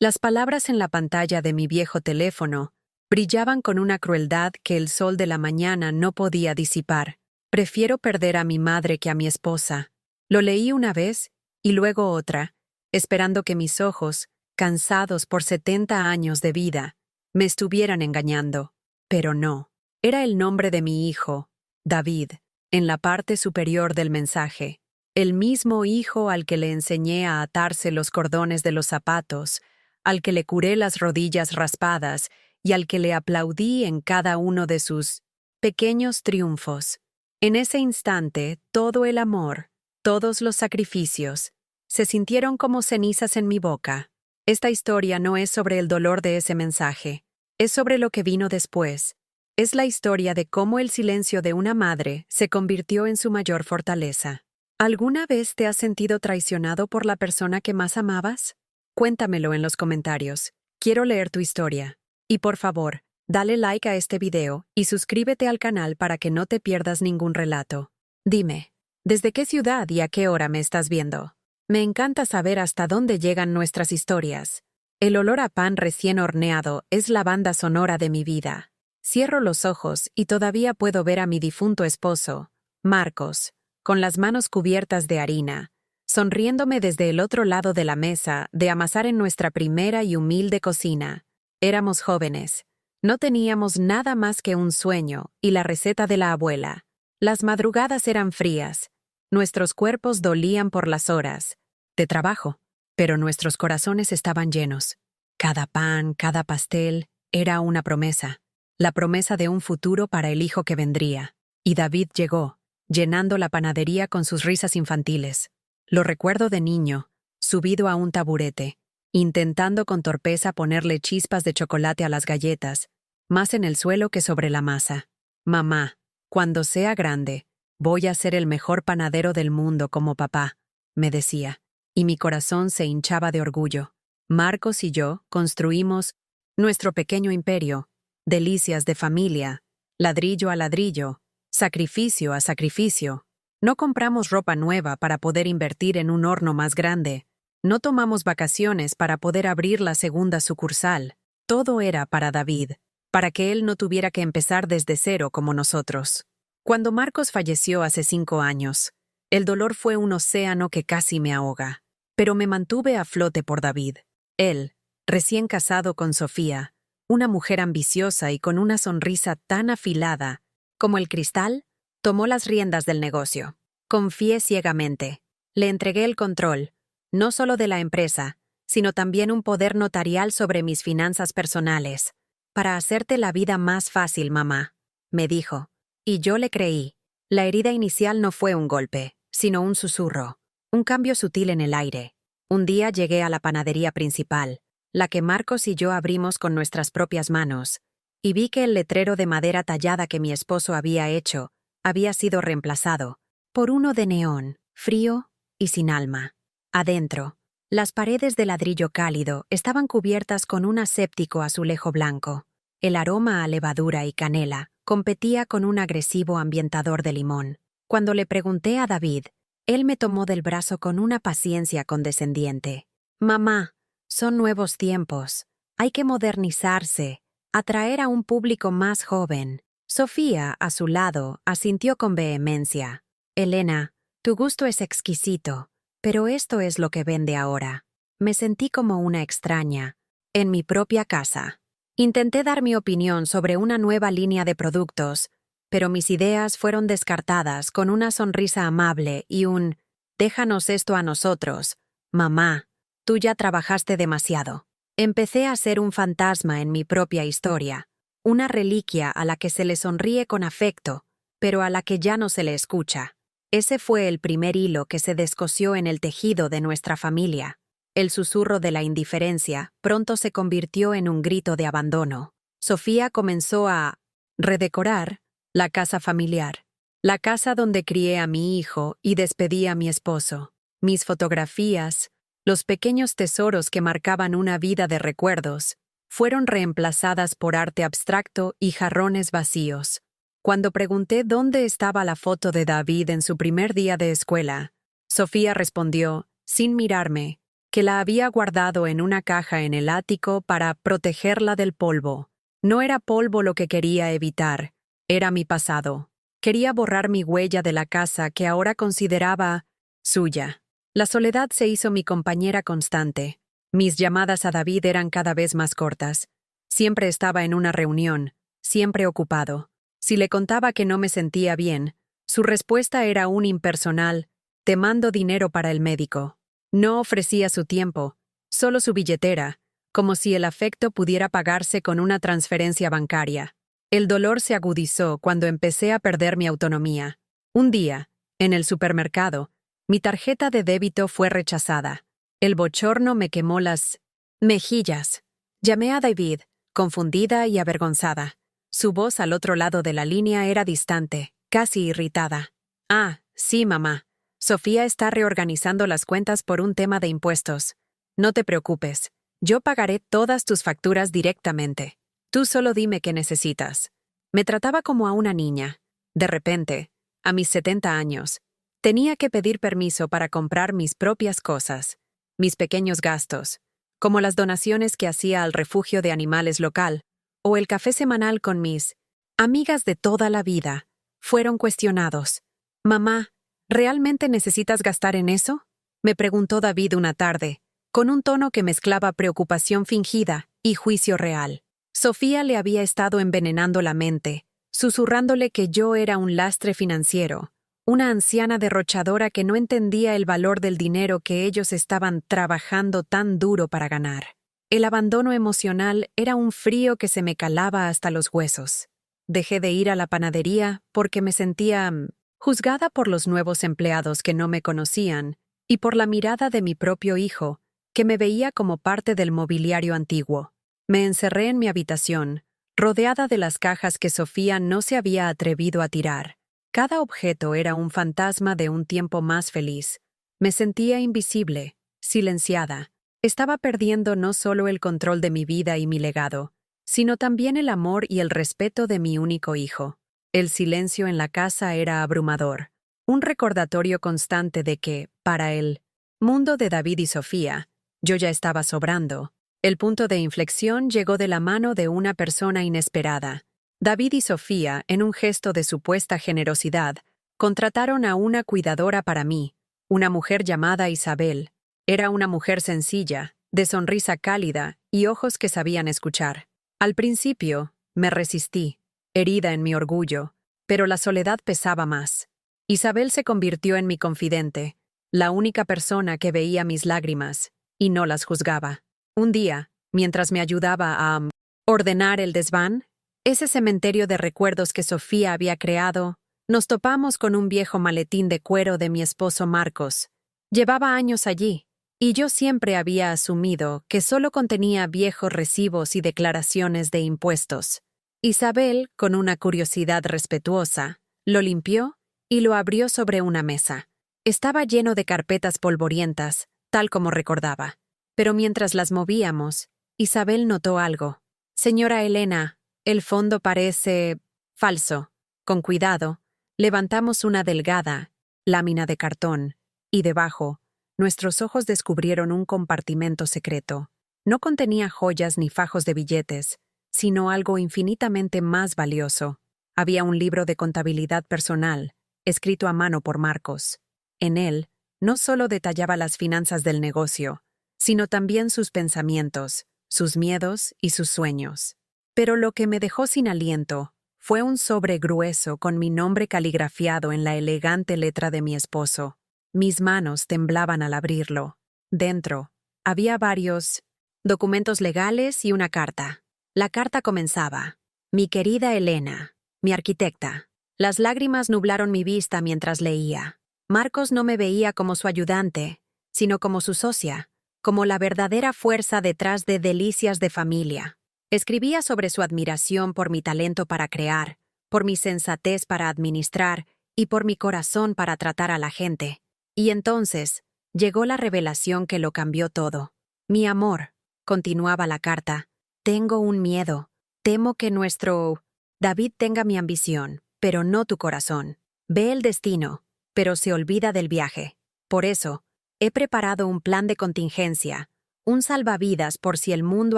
Las palabras en la pantalla de mi viejo teléfono brillaban con una crueldad que el sol de la mañana no podía disipar. Prefiero perder a mi madre que a mi esposa. Lo leí una vez y luego otra, esperando que mis ojos, cansados por 70 años de vida, me estuvieran engañando. Pero no. Era el nombre de mi hijo, David, en la parte superior del mensaje. El mismo hijo al que le enseñé a atarse los cordones de los zapatos, al que le curé las rodillas raspadas y al que le aplaudí en cada uno de sus pequeños triunfos. En ese instante, todo el amor, todos los sacrificios, se sintieron como cenizas en mi boca. Esta historia no es sobre el dolor de ese mensaje, es sobre lo que vino después. Es la historia de cómo el silencio de una madre se convirtió en su mayor fortaleza. ¿Alguna vez te has sentido traicionado por la persona que más amabas? Cuéntamelo en los comentarios. Quiero leer tu historia. Y por favor, dale like a este video y suscríbete al canal para que no te pierdas ningún relato. Dime, ¿desde qué ciudad y a qué hora me estás viendo? Me encanta saber hasta dónde llegan nuestras historias. El olor a pan recién horneado es la banda sonora de mi vida. Cierro los ojos y todavía puedo ver a mi difunto esposo, Marcos, con las manos cubiertas de harina, sonriéndome desde el otro lado de la mesa de amasar en nuestra primera y humilde cocina. Éramos jóvenes. No teníamos nada más que un sueño y la receta de la abuela. Las madrugadas eran frías. Nuestros cuerpos dolían por las horas de trabajo, pero nuestros corazones estaban llenos. Cada pan, cada pastel, era una promesa. La promesa de un futuro para el hijo que vendría. Y David llegó, llenando la panadería con sus risas infantiles. Lo recuerdo de niño, subido a un taburete, intentando con torpeza ponerle chispas de chocolate a las galletas, más en el suelo que sobre la masa. Mamá, cuando sea grande, voy a ser el mejor panadero del mundo como papá, me decía, y mi corazón se hinchaba de orgullo. Marcos y yo construimos nuestro pequeño imperio, delicias de familia, ladrillo a ladrillo, sacrificio a sacrificio. No compramos ropa nueva para poder invertir en un horno más grande. No tomamos vacaciones para poder abrir la segunda sucursal. Todo era para David, para que él no tuviera que empezar desde cero como nosotros. Cuando Marcos falleció hace 5 años, el dolor fue un océano que casi me ahoga. Pero me mantuve a flote por David. Él, recién casado con Sofía, una mujer ambiciosa y con una sonrisa tan afilada como el cristal, tomó las riendas del negocio. Confié ciegamente. Le entregué el control, no solo de la empresa, sino también un poder notarial sobre mis finanzas personales. Para hacerte la vida más fácil, mamá, me dijo. Y yo le creí. La herida inicial no fue un golpe, sino un susurro, un cambio sutil en el aire. Un día llegué a la panadería principal, la que Marcos y yo abrimos con nuestras propias manos, y vi que el letrero de madera tallada que mi esposo había hecho había sido reemplazado por uno de neón, frío y sin alma. Adentro, las paredes de ladrillo cálido estaban cubiertas con un aséptico azulejo blanco. El aroma a levadura y canela competía con un agresivo ambientador de limón. Cuando le pregunté a David, él me tomó del brazo con una paciencia condescendiente. Mamá, son nuevos tiempos. Hay que modernizarse, atraer a un público más joven. Sofía, a su lado, asintió con vehemencia. Elena, tu gusto es exquisito, pero esto es lo que vende ahora. Me sentí como una extraña, en mi propia casa. Intenté dar mi opinión sobre una nueva línea de productos, pero mis ideas fueron descartadas con una sonrisa amable y un «déjanos esto a nosotros, mamá, tú ya trabajaste demasiado». Empecé a ser un fantasma en mi propia historia, una reliquia a la que se le sonríe con afecto, pero a la que ya no se le escucha. Ese fue el primer hilo que se descosió en el tejido de nuestra familia. El susurro de la indiferencia pronto se convirtió en un grito de abandono. Sofía comenzó a redecorar la casa familiar, la casa donde crié a mi hijo y despedí a mi esposo. Mis fotografías, los pequeños tesoros que marcaban una vida de recuerdos, fueron reemplazadas por arte abstracto y jarrones vacíos. Cuando pregunté dónde estaba la foto de David en su primer día de escuela, Sofía respondió, sin mirarme, que la había guardado en una caja en el ático para protegerla del polvo. No era polvo lo que quería evitar, era mi pasado. Quería borrar mi huella de la casa que ahora consideraba suya. La soledad se hizo mi compañera constante. Mis llamadas a David eran cada vez más cortas. Siempre estaba en una reunión, siempre ocupado. Si le contaba que no me sentía bien, su respuesta era un impersonal: te mando dinero para el médico. No ofrecía su tiempo, solo su billetera, como si el afecto pudiera pagarse con una transferencia bancaria. El dolor se agudizó cuando empecé a perder mi autonomía. Un día, en el supermercado, mi tarjeta de débito fue rechazada. El bochorno me quemó las mejillas. Llamé a David, confundida y avergonzada. Su voz al otro lado de la línea era distante, casi irritada. Ah, sí, mamá. Sofía está reorganizando las cuentas por un tema de impuestos. No te preocupes, yo pagaré todas tus facturas directamente. Tú solo dime qué necesitas. Me trataba como a una niña. De repente, a mis 70 años, tenía que pedir permiso para comprar mis propias cosas, mis pequeños gastos, como las donaciones que hacía al refugio de animales local, o el café semanal con mis amigas de toda la vida, fueron cuestionados. Mamá, ¿realmente necesitas gastar en eso? Me preguntó David una tarde, con un tono que mezclaba preocupación fingida y juicio real. Sofía le había estado envenenando la mente, susurrándole que yo era un lastre financiero, una anciana derrochadora que no entendía el valor del dinero que ellos estaban trabajando tan duro para ganar. El abandono emocional era un frío que se me calaba hasta los huesos. Dejé de ir a la panadería porque me sentía juzgada por los nuevos empleados que no me conocían y por la mirada de mi propio hijo, que me veía como parte del mobiliario antiguo. Me encerré en mi habitación, rodeada de las cajas que Sofía no se había atrevido a tirar. Cada objeto era un fantasma de un tiempo más feliz. Me sentía invisible, silenciada. Estaba perdiendo no solo el control de mi vida y mi legado, sino también el amor y el respeto de mi único hijo. El silencio en la casa era abrumador, un recordatorio constante de que, para el mundo de David y Sofía, yo ya estaba sobrando. El punto de inflexión llegó de la mano de una persona inesperada. David y Sofía, en un gesto de supuesta generosidad, contrataron a una cuidadora para mí, una mujer llamada Isabel. Era una mujer sencilla, de sonrisa cálida y ojos que sabían escuchar. Al principio, me resistí, herida en mi orgullo, pero la soledad pesaba más. Isabel se convirtió en mi confidente, la única persona que veía mis lágrimas, y no las juzgaba. Un día, mientras me ayudaba a ordenar el desván, ese cementerio de recuerdos que Sofía había creado, nos topamos con un viejo maletín de cuero de mi esposo Marcos. Llevaba años allí, y yo siempre había asumido que solo contenía viejos recibos y declaraciones de impuestos. Isabel, con una curiosidad respetuosa, lo limpió y lo abrió sobre una mesa. Estaba lleno de carpetas polvorientas, tal como recordaba. Pero mientras las movíamos, Isabel notó algo. Señora Elena, el fondo parece falso. Con cuidado, levantamos una delgada lámina de cartón, y debajo, nuestros ojos descubrieron un compartimento secreto. No contenía joyas ni fajos de billetes, sino algo infinitamente más valioso. Había un libro de contabilidad personal, escrito a mano por Marcos. En él, no solo detallaba las finanzas del negocio, sino también sus pensamientos, sus miedos y sus sueños. Pero lo que me dejó sin aliento fue un sobre grueso con mi nombre caligrafiado en la elegante letra de mi esposo. Mis manos temblaban al abrirlo. Dentro, había varios documentos legales y una carta. La carta comenzaba: Mi querida Elena, mi arquitecta. Las lágrimas nublaron mi vista mientras leía. Marcos no me veía como su ayudante, sino como su socia, como la verdadera fuerza detrás de Delicias de Familia. Escribía sobre su admiración por mi talento para crear, por mi sensatez para administrar y por mi corazón para tratar a la gente. Y entonces, llegó la revelación que lo cambió todo. Mi amor, continuaba la carta, tengo un miedo. Temo que nuestro David tenga mi ambición, pero no tu corazón. Ve el destino, pero se olvida del viaje. Por eso, He preparado un plan de contingencia, un salvavidas por si el mundo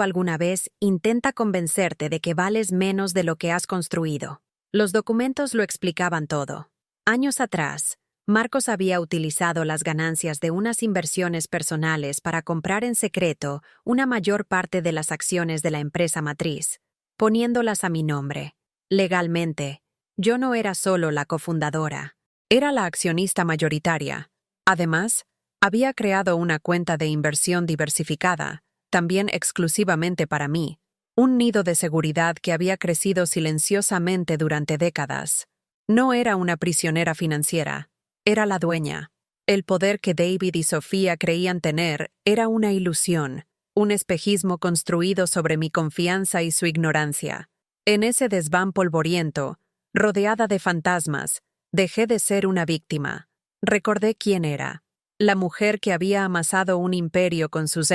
alguna vez intenta convencerte de que vales menos de lo que has construido. Los documentos lo explicaban todo. Años atrás, Marcos había utilizado las ganancias de unas inversiones personales para comprar en secreto una mayor parte de las acciones de la empresa matriz, poniéndolas a mi nombre. Legalmente, yo no era solo la cofundadora, era la accionista mayoritaria. Además, había creado una cuenta de inversión diversificada, también exclusivamente para mí, un nido de seguridad que había crecido silenciosamente durante décadas. No era una prisionera financiera, era la dueña. El poder que David y Sofía creían tener era una ilusión, un espejismo construido sobre mi confianza y su ignorancia. En ese desván polvoriento, rodeada de fantasmas, dejé de ser una víctima. Recordé quién era. La mujer que había amasado un imperio con sus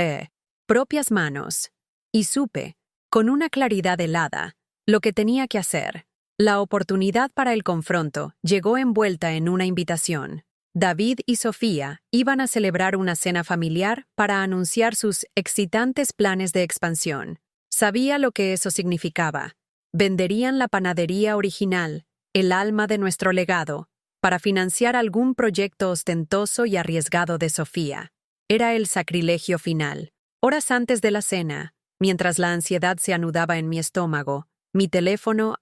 propias manos. Y supe, con una claridad helada, lo que tenía que hacer. La oportunidad para el confronto llegó envuelta en una invitación. David y Sofía iban a celebrar una cena familiar para anunciar sus excitantes planes de expansión. Sabía lo que eso significaba. Venderían la panadería original, el alma de nuestro legado, para financiar algún proyecto ostentoso y arriesgado de Sofía. Era el sacrilegio final. Horas antes de la cena, mientras la ansiedad se anudaba en mi estómago, mi teléfono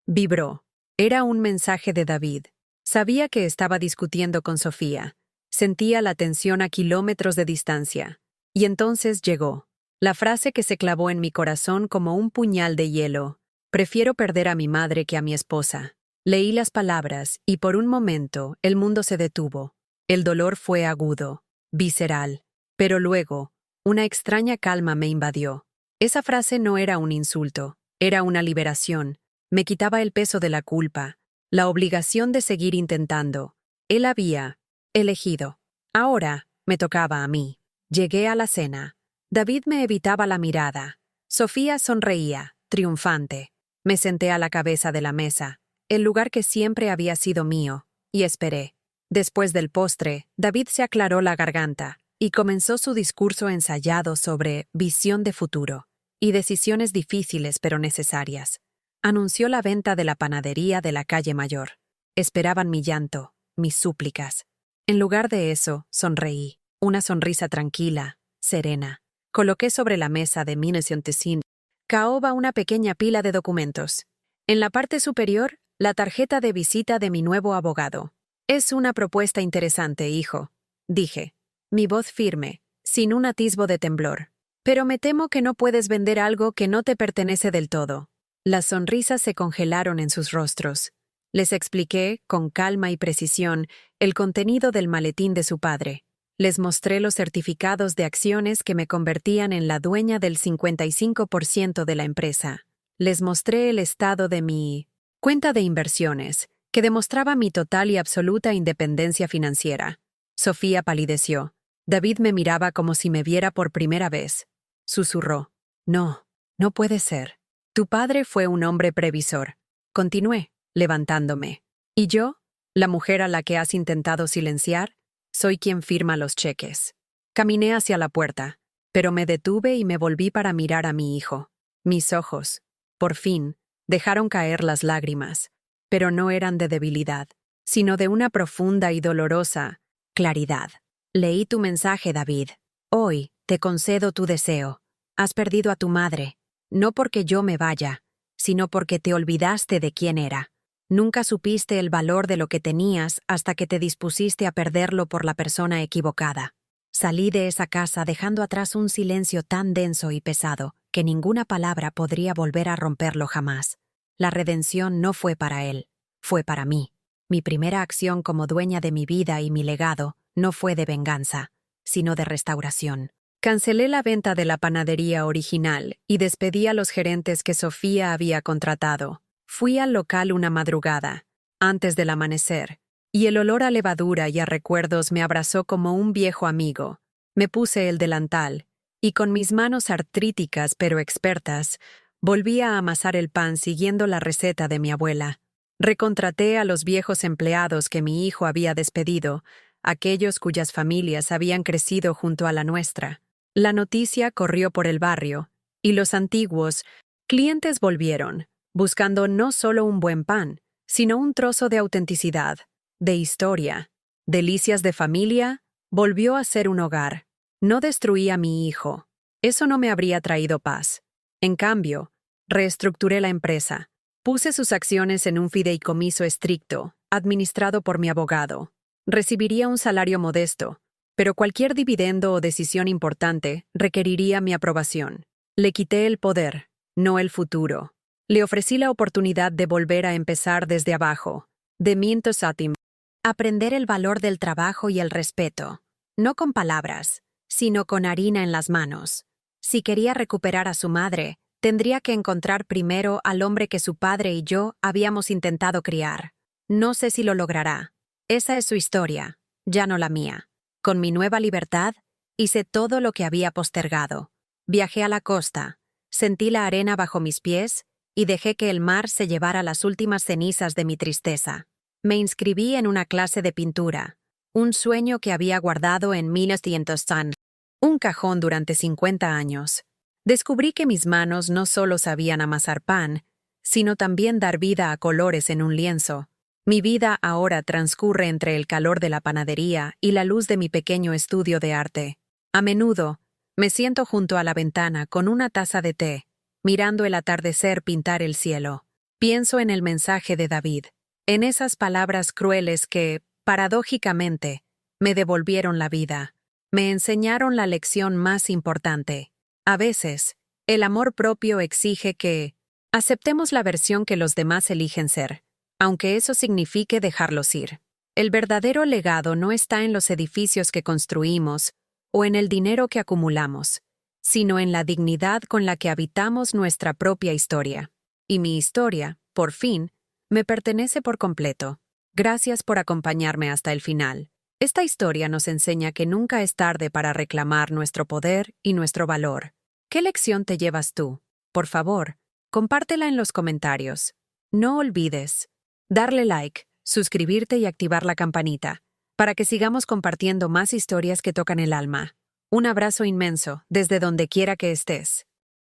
vibró. Era un mensaje de David. Sabía que estaba discutiendo con Sofía. Sentía la tensión a kilómetros de distancia. Y entonces llegó. La frase que se clavó en mi corazón como un puñal de hielo. Prefiero perder a mi madre que a mi esposa. Leí las palabras y por un momento el mundo se detuvo. El dolor fue agudo, visceral. Pero luego, una extraña calma me invadió. Esa frase no era un insulto, era una liberación. Me quitaba el peso de la culpa, la obligación de seguir intentando. Él había elegido. Ahora me tocaba a mí. Llegué a la cena. David me evitaba la mirada. Sofía sonreía, triunfante. Me senté a la cabeza de la mesa, el lugar que siempre había sido mío, y esperé. Después del postre, David se aclaró la garganta y comenzó su discurso ensayado sobre visión de futuro y decisiones difíciles pero necesarias. Anunció la venta de la panadería de la calle Mayor. Esperaban mi llanto, mis súplicas. En lugar de eso, sonreí, una sonrisa tranquila, serena. Coloqué sobre la mesa de caoba una pequeña pila de documentos. En la parte superior, la tarjeta de visita de mi nuevo abogado. Es una propuesta interesante, hijo, dije, mi voz firme, sin un atisbo de temblor. Pero me temo que no puedes vender algo que no te pertenece del todo. Las sonrisas se congelaron en sus rostros. Les expliqué, con calma y precisión, el contenido del maletín de su padre. Les mostré los certificados de acciones que me convertían en la dueña del 55% de la empresa. Les mostré el estado de mi cuenta de inversiones, que demostraba mi total y absoluta independencia financiera. Sofía palideció. David me miraba como si me viera por primera vez. Susurró. No, no puede ser. Tu padre fue un hombre previsor. Continué, levantándome. ¿Y yo, la mujer a la que has intentado silenciar? Soy quien firma los cheques. Caminé hacia la puerta, pero me detuve y me volví para mirar a mi hijo. Mis ojos, por fin, dejaron caer las lágrimas, pero no eran de debilidad, sino de una profunda y dolorosa claridad. Leí tu mensaje, David. Hoy te concedo tu deseo. Has perdido a tu madre. No porque yo me vaya, sino porque te olvidaste de quién era. Nunca supiste el valor de lo que tenías hasta que te dispusiste a perderlo por la persona equivocada. Salí de esa casa dejando atrás un silencio tan denso y pesado que ninguna palabra podría volver a romperlo jamás. La redención no fue para él, fue para mí. Mi primera acción como dueña de mi vida y mi legado no fue de venganza, sino de restauración. Cancelé la venta de la panadería original y despedí a los gerentes que Sofía había contratado. Fui al local una madrugada, antes del amanecer, y el olor a levadura y a recuerdos me abrazó como un viejo amigo. Me puse el delantal, y con mis manos artríticas pero expertas, volví a amasar el pan siguiendo la receta de mi abuela. Recontraté a los viejos empleados que mi hijo había despedido, aquellos cuyas familias habían crecido junto a la nuestra. La noticia corrió por el barrio, y los antiguos clientes volvieron, buscando no solo un buen pan, sino un trozo de autenticidad, de historia. Delicias de familia volvió a ser un hogar. No destruí a mi hijo. Eso no me habría traído paz. En cambio, reestructuré la empresa. Puse sus acciones en un fideicomiso estricto, administrado por mi abogado. Recibiría un salario modesto, pero cualquier dividendo o decisión importante requeriría mi aprobación. Le quité el poder, no el futuro. Le ofrecí la oportunidad de volver a empezar desde abajo. De Minto Satim. Aprender el valor del trabajo y el respeto, no con palabras, sino con harina en las manos. Si quería recuperar a su madre, tendría que encontrar primero al hombre que su padre y yo habíamos intentado criar. No sé si lo logrará. Esa es su historia, ya no la mía. Con mi nueva libertad, hice todo lo que había postergado. Viajé a la costa, sentí la arena bajo mis pies y dejé que el mar se llevara las últimas cenizas de mi tristeza. Me inscribí en una clase de pintura, un sueño que había guardado en 1900 un cajón durante 50 años. Descubrí que mis manos no solo sabían amasar pan, sino también dar vida a colores en un lienzo. Mi vida ahora transcurre entre el calor de la panadería y la luz de mi pequeño estudio de arte. A menudo, me siento junto a la ventana con una taza de té, mirando el atardecer pintar el cielo. Pienso en el mensaje de David, en esas palabras crueles que, paradójicamente, me devolvieron la vida. Me enseñaron la lección más importante. A veces, el amor propio exige que aceptemos la versión que los demás eligen ser, aunque eso signifique dejarlos ir. El verdadero legado no está en los edificios que construimos o en el dinero que acumulamos, sino en la dignidad con la que habitamos nuestra propia historia. Y mi historia, por fin, me pertenece por completo. Gracias por acompañarme hasta el final. Esta historia nos enseña que nunca es tarde para reclamar nuestro poder y nuestro valor. ¿Qué lección te llevas tú? Por favor, compártela en los comentarios. No olvides darle like, suscribirte y activar la campanita para que sigamos compartiendo más historias que tocan el alma. Un abrazo inmenso desde donde quiera que estés.